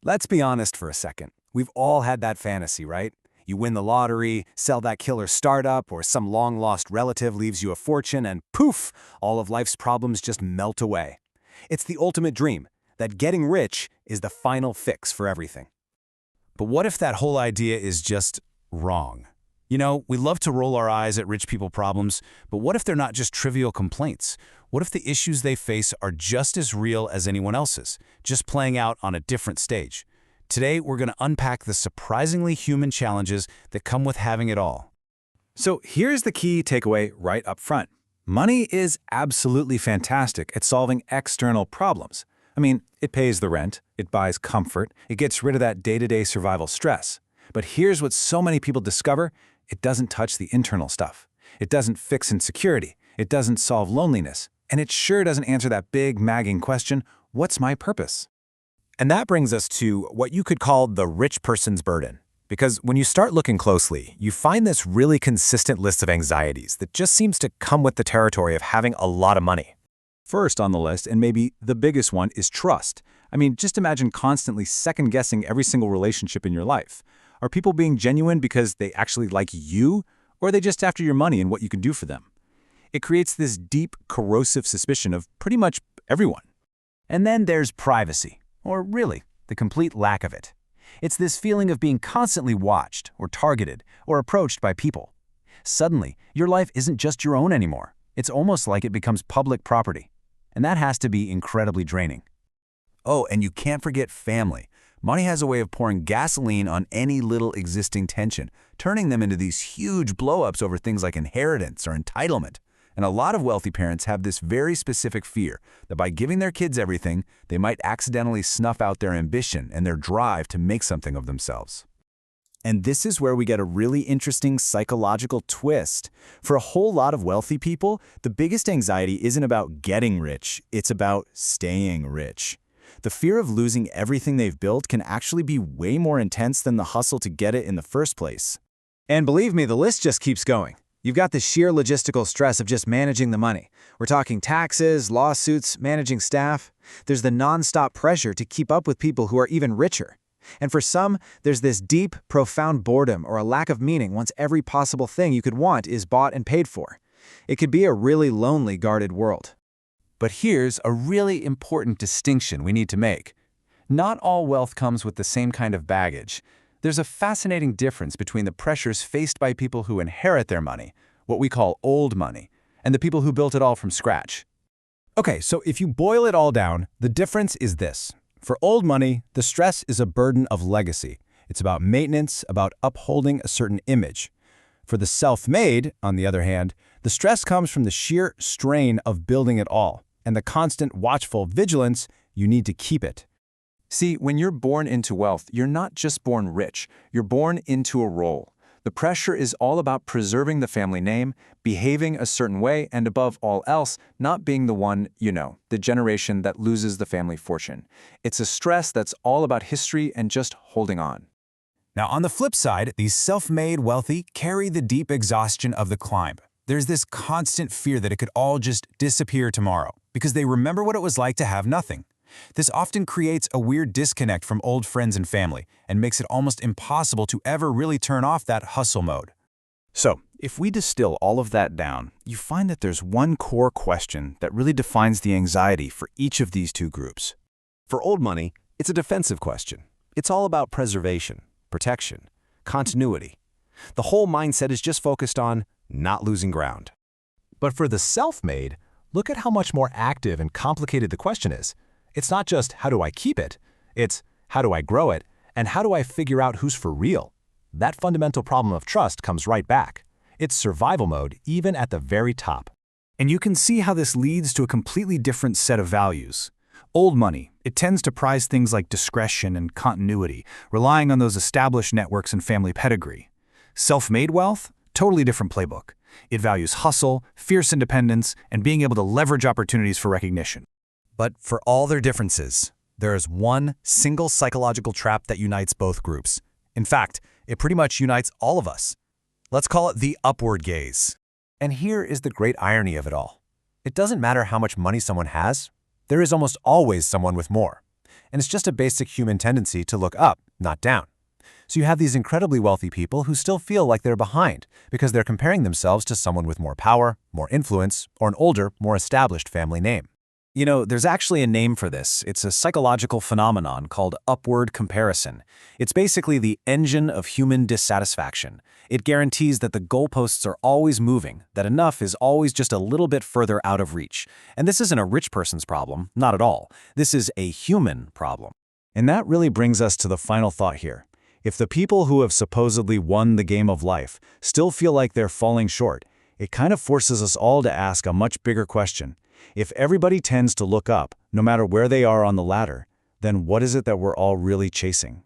Let's be honest for a second. We've all had that fantasy, right? You win the lottery, sell that killer startup, or some long-lost relative leaves you a fortune, and poof, all of life's problems just melt away. It's the ultimate dream, that getting rich is the final fix for everything. But what if that whole idea is just wrong? You know, we love to roll our eyes at rich people problems, but what if they're not just trivial complaints? What if the issues they face are just as real as anyone else's, just playing out on a different stage? Today, we're going to unpack the surprisingly human challenges that come with having it all. So here's the key takeaway right up front. Money is absolutely fantastic at solving external problems. I mean, it pays the rent, it buys comfort, it gets rid of that day-to-day survival stress. But here's what so many people discover: it doesn't touch the internal stuff. It doesn't fix insecurity. It doesn't solve loneliness. And it sure doesn't answer that big, nagging question, what's my purpose? And that brings us to what you could call the rich person's burden. Because when you start looking closely, you find this really consistent list of anxieties that just seems to come with the territory of having a lot of money. First on the list, and maybe the biggest one, is trust. I mean, just imagine constantly second-guessing every single relationship in your life. Are people being genuine because they actually like you, or are they just after your money and what you can do for them? It creates this deep, corrosive suspicion of pretty much everyone. And then there's privacy, or really, the complete lack of it. It's this feeling of being constantly watched, or targeted, or approached by people. Suddenly, your life isn't just your own anymore. It's almost like it becomes public property. And that has to be incredibly draining. Oh, and you can't forget family. Money has a way of pouring gasoline on any little existing tension, turning them into these huge blow-ups over things like inheritance or entitlement. And a lot of wealthy parents have this very specific fear that by giving their kids everything, they might accidentally snuff out their ambition and their drive to make something of themselves. And this is where we get a really interesting psychological twist. For a whole lot of wealthy people, the biggest anxiety isn't about getting rich, it's about staying rich. The fear of losing everything they've built can actually be way more intense than the hustle to get it in the first place. And believe me, the list just keeps going. You've got the sheer logistical stress of just managing the money. We're talking taxes, lawsuits, managing staff. There's the nonstop pressure to keep up with people who are even richer. And for some, there's this deep, profound boredom or a lack of meaning once every possible thing you could want is bought and paid for. It could be a really lonely, guarded world. But here's a really important distinction we need to make. Not all wealth comes with the same kind of baggage. There's a fascinating difference between the pressures faced by people who inherit their money, what we call old money, and the people who built it all from scratch. Okay, so if you boil it all down, the difference is this. For old money, the stress is a burden of legacy. It's about maintenance, about upholding a certain image. For the self-made, on the other hand, the stress comes from the sheer strain of building it all, and the constant watchful vigilance you need to keep it. See, when you're born into wealth, you're not just born rich, you're born into a role. The pressure is all about preserving the family name, behaving a certain way, and above all else, not being the one, the generation that loses the family fortune. It's a stress that's all about history and just holding on. Now, on the flip side, these self-made wealthy carry the deep exhaustion of the climb. There's this constant fear that it could all just disappear tomorrow, because they remember what it was like to have nothing. This often creates a weird disconnect from old friends and family and makes it almost impossible to ever really turn off that hustle mode. So, if we distill all of that down, you find that there's one core question that really defines the anxiety for each of these two groups. For old money, it's a defensive question. It's all about preservation, protection, continuity. The whole mindset is just focused on not losing ground. But for the self-made, look at how much more active and complicated the question is. It's not just how do I keep it, it's how do I grow it, and how do I figure out who's for real? That fundamental problem of trust comes right back. It's survival mode, even at the very top. And you can see how this leads to a completely different set of values. Old money, it tends to prize things like discretion and continuity, relying on those established networks and family pedigree. Self-made wealth, totally different playbook. It values hustle, fierce independence, and being able to leverage opportunities for recognition. But for all their differences, there is one single psychological trap that unites both groups. In fact, it pretty much unites all of us. Let's call it the upward gaze. And here is the great irony of it all. It doesn't matter how much money someone has, there is almost always someone with more. and it's just a basic human tendency to look up, not down. So you have these incredibly wealthy people who still feel like they're behind because they're comparing themselves to someone with more power, more influence, or an older, more established family name. You know, there's actually a name for this. It's a psychological phenomenon called upward comparison. It's basically the engine of human dissatisfaction. It guarantees that the goalposts are always moving, that enough is always just a little bit further out of reach. And this isn't a rich person's problem, not at all. This is a human problem. And that really brings us to the final thought here. If the people who have supposedly won the game of life still feel like they're falling short, it kind of forces us all to ask a much bigger question. If everybody tends to look up, no matter where they are on the ladder, then what is it that we're all really chasing?